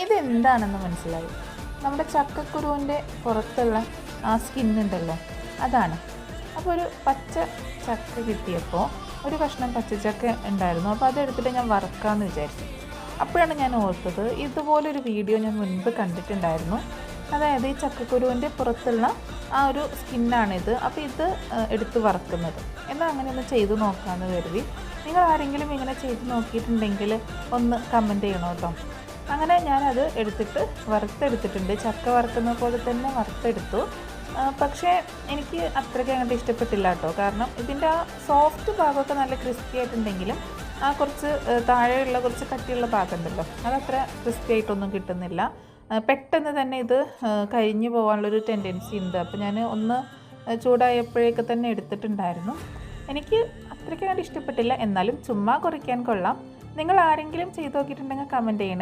ഇതെന്താണെന്ന് മനസ്സിലായി. നമ്മുടെ ചക്കക്കുരുവിൻ്റെ പുറത്തുള്ള ആ സ്കിന്നുണ്ടല്ലോ, അതാണ്. അപ്പോൾ ഒരു പച്ച ചക്ക കിട്ടിയപ്പോൾ ഒരു കഷ്ണം പച്ചച്ചക്ക ഉണ്ടായിരുന്നു. അപ്പോൾ അതെടുത്തിട്ട് ഞാൻ വറുക്കാമെന്ന് വിചാരിച്ചു. അപ്പോഴാണ് ഞാൻ ഓർത്തത്, ഇതുപോലൊരു വീഡിയോ ഞാൻ മുൻപ് കണ്ടിട്ടുണ്ടായിരുന്നു. അതായത് ഈ ചക്കക്കുരുവിൻ്റെ പുറത്തുള്ള ആ ഒരു സ്കിന്നാണിത്. അപ്പോൾ ഇത് എടുത്ത് വറുക്കുന്നത്. എന്നാൽ അങ്ങനെ ഒന്ന് ചെയ്ത് നോക്കാമെന്ന് കരുതി. നിങ്ങൾ ആരെങ്കിലും ഇങ്ങനെ ചെയ്ത് നോക്കിയിട്ടുണ്ടെങ്കിൽ ഒന്ന് കമൻറ്റ് ചെയ്യണം കേട്ടോ. അങ്ങനെ ഞാനത് എടുത്തിട്ട് വറുത്തെടുത്തിട്ടുണ്ട്. ചക്ക വറുക്കുന്ന പോലെ തന്നെ വറുത്തെടുത്തു. പക്ഷേ എനിക്ക് അത്രയ്ക്ക് അങ്ങോട്ട് ഇഷ്ടപ്പെട്ടില്ല കേട്ടോ. കാരണം ഇതിൻ്റെ ആ സോഫ്റ്റ് ഭാഗമൊക്കെ നല്ല ക്രിസ്പി ആയിട്ടുണ്ടെങ്കിലും ആ കുറച്ച് താഴെയുള്ള കുറച്ച് കട്ടിയുള്ള ഭാഗം ഉണ്ടല്ലോ, അതത്ര ക്രിസ്പി ആയിട്ടൊന്നും കിട്ടുന്നില്ല. പെട്ടെന്ന് തന്നെ ഇത് കരിഞ്ഞു പോകാനുള്ളൊരു ടെൻഡൻസി ഉണ്ട്. അപ്പോൾ ഞാൻ ഒന്ന് ചൂടായപ്പോഴേക്ക് തന്നെ എടുത്തിട്ടുണ്ടായിരുന്നു. എനിക്ക് അത്രയ്ക്ക് അങ്ങോട്ട് ഇഷ്ടപ്പെട്ടില്ല. എന്നാലും ചുമ്മാ കുറിക്കാൻ കൊള്ളാം. നിങ്ങൾ ആരെങ്കിലും ചെയ്ത് നോക്കിയിട്ടുണ്ടെങ്കിൽ കമൻറ്റ് ചെയ്യണേ.